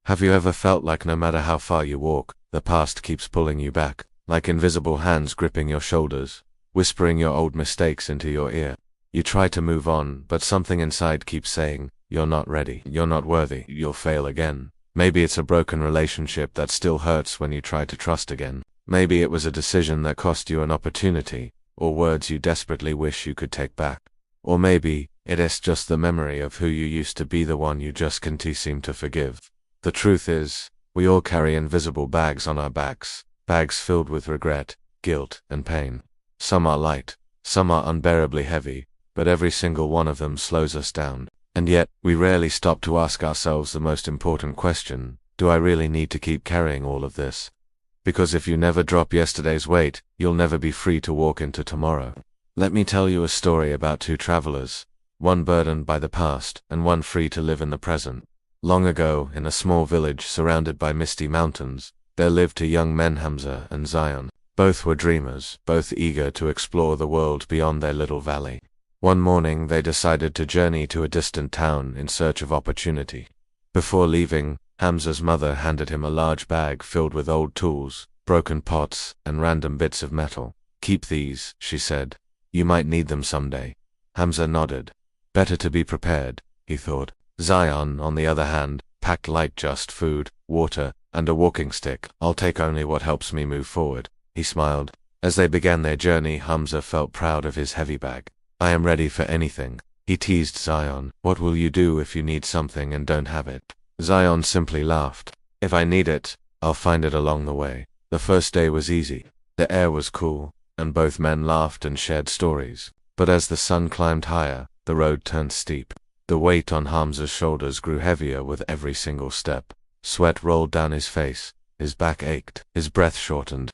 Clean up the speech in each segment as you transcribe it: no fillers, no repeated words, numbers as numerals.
Have you ever felt like no matter how far you walk, the past keeps pulling you back, like invisible hands gripping your shoulders, whispering your old mistakes into your ear? You try to move on, but something inside keeps saying, you're not ready, you're not worthy, you'll fail again. Maybe it's a broken relationship that still hurts when you try to trust again. Maybe it was a decision that cost you an opportunity, or words you desperately wish you could take back. Or maybe it is just the memory of who you used to be, the one you just can't seem to forgive. The truth is, we all carry invisible bags on our backs, bags filled with regret, guilt, and pain. Some are light, some are unbearably heavy, but every single one of them slows us down. And yet, we rarely stop to ask ourselves the most important question: do I really need to keep carrying all of this? Because if you never drop yesterday's weight, you'll never be free to walk into tomorrow. Let me tell you a story about two travelers, one burdened by the past, and one free to live in the present. Long ago, in a small village surrounded by misty mountains, there lived two young men, Hamza and Zion. Both were dreamers, both eager to explore the world beyond their little valley. One morning they decided to journey to a distant town in search of opportunity. Before leaving, Hamza's mother handed him a large bag filled with old tools, broken pots, and random bits of metal. "Keep these," she said. "You might need them someday." Hamza nodded. Better to be prepared, he thought. Zion, on the other hand, packed light, just food, water, and a walking stick. "I'll take only what helps me move forward," he smiled. As they began their journey, Hamza felt proud of his heavy bag. "I am ready for anything," he teased Zion. "What will you do if you need something and don't have it?" Zion simply laughed. "If I need it, I'll find it along the way." The first day was easy. The air was cool, and both men laughed and shared stories. But as the sun climbed higher, the road turned steep. The weight on Hamza's shoulders grew heavier with every single step. Sweat rolled down his face, his back ached, his breath shortened.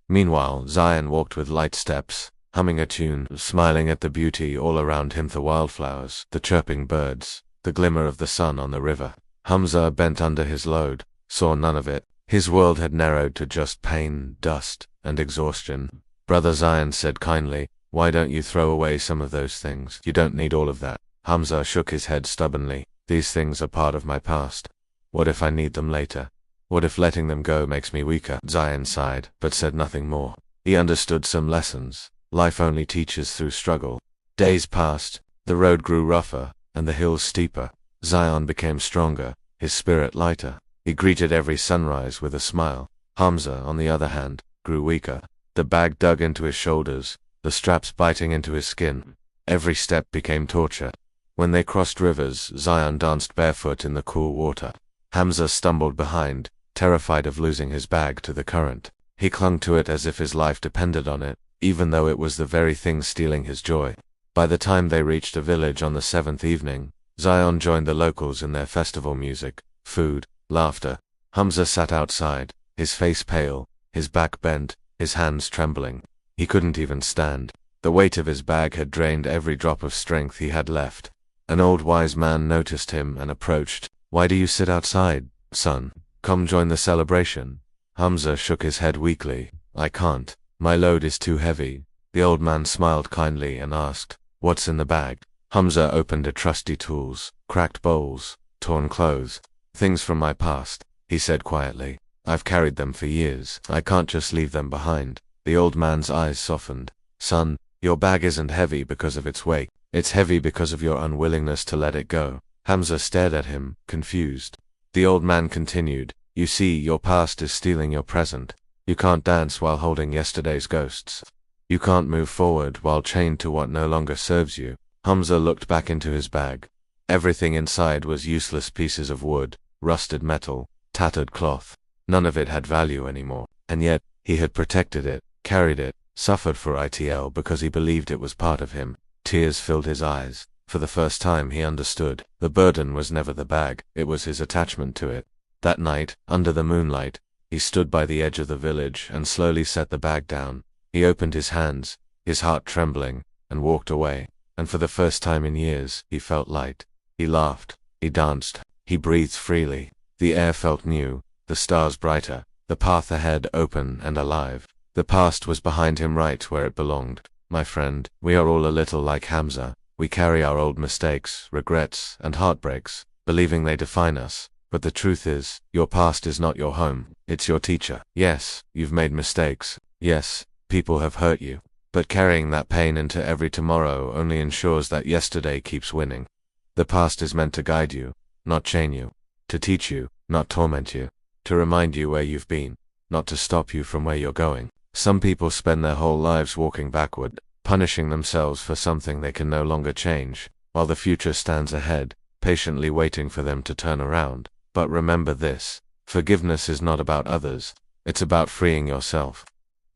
Meanwhile, Zion walked with light steps, humming a tune, smiling at the beauty all around him, the wildflowers, the chirping birds, the glimmer of the sun on the river. Hamza, bent under his load, saw none of it. His world had narrowed to just pain, dust, and exhaustion. "Brother," Zion said kindly, "why don't you throw away some of those things? You don't need all of that." Hamza shook his head stubbornly. "These things are part of my past. What if I need them later? What if letting them go makes me weaker?" Zion sighed, but said nothing more. He understood some lessons. Life only teaches through struggle. Days passed, the road grew rougher, and the hills steeper. Zion became stronger, his spirit lighter. He greeted every sunrise with a smile. Hamza, on the other hand, grew weaker. The bag dug into his shoulders, the straps biting into his skin. Every step became torture. When they crossed rivers, Zion danced barefoot in the cool water. Hamza stumbled behind, terrified of losing his bag to the current. He clung to it as if his life depended on it, even though it was the very thing stealing his joy. By the time they reached a village on the 7th evening, Zion joined the locals in their festival music, food, laughter. Hamza sat outside, his face pale, his back bent, his hands trembling. He couldn't even stand. The weight of his bag had drained every drop of strength he had left. An old wise man noticed him and approached. "Why do you sit outside, son? Come join the celebration." Hamza shook his head weakly. "I can't. My load is too heavy." The old man smiled kindly and asked, "What's in the bag?" Hamza opened it. Trusty tools, cracked bowls, torn clothes. "Things from my past," he said quietly. "I've carried them for years. I can't just leave them behind." The old man's eyes softened. "Son, your bag isn't heavy because of its weight. It's heavy because of your unwillingness to let it go." Hamza stared at him, confused. The old man continued, "You see, your past is stealing your present. You can't dance while holding yesterday's ghosts. You can't move forward while chained to what no longer serves you." Hamza looked back into his bag. Everything inside was useless pieces of wood, rusted metal, tattered cloth. None of it had value anymore. And yet, he had protected it, carried it, suffered for it because he believed it was part of him. Tears filled his eyes. For the first time he understood. The burden was never the bag, it was his attachment to it. That night, under the moonlight, he stood by the edge of the village and slowly set the bag down. He opened his hands, his heart trembling, and walked away. And for the first time in years, he felt light. He laughed, he danced, he breathed freely. The air felt new, the stars brighter, the path ahead open and alive. The past was behind him, right where it belonged. My friend, we are all a little like Hamza. We carry our old mistakes, regrets, and heartbreaks, believing they define us. But the truth is, your past is not your home, it's your teacher. Yes, you've made mistakes. Yes, people have hurt you. But carrying that pain into every tomorrow only ensures that yesterday keeps winning. The past is meant to guide you, not chain you. To teach you, not torment you. To remind you where you've been, not to stop you from where you're going. Some people spend their whole lives walking backward, punishing themselves for something they can no longer change, while the future stands ahead, patiently waiting for them to turn around. But remember this, forgiveness is not about others, it's about freeing yourself.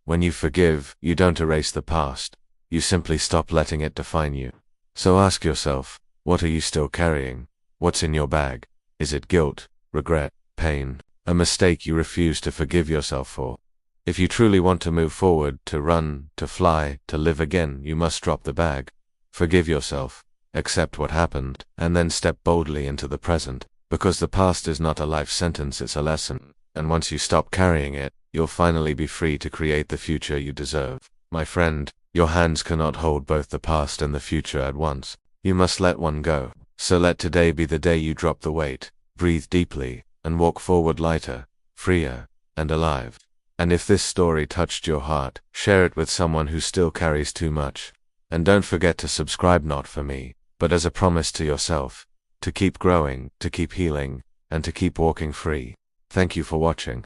When you forgive, you don't erase the past, you simply stop letting it define you. So ask yourself, what are you still carrying? What's in your bag? Is it guilt, regret, pain, a mistake you refuse to forgive yourself for? If you truly want to move forward, to run, to fly, to live again, you must drop the bag. Forgive yourself, accept what happened, and then step boldly into the present. Because the past is not a life sentence, it's a lesson. And once you stop carrying it, you'll finally be free to create the future you deserve. My friend, your hands cannot hold both the past and the future at once. You must let one go. So let today be the day you drop the weight, breathe deeply, and walk forward lighter, freer, and alive. And if this story touched your heart, share it with someone who still carries too much. And don't forget to subscribe, not for me, but as a promise to yourself, to keep growing, to keep healing, and to keep walking free. Thank you for watching.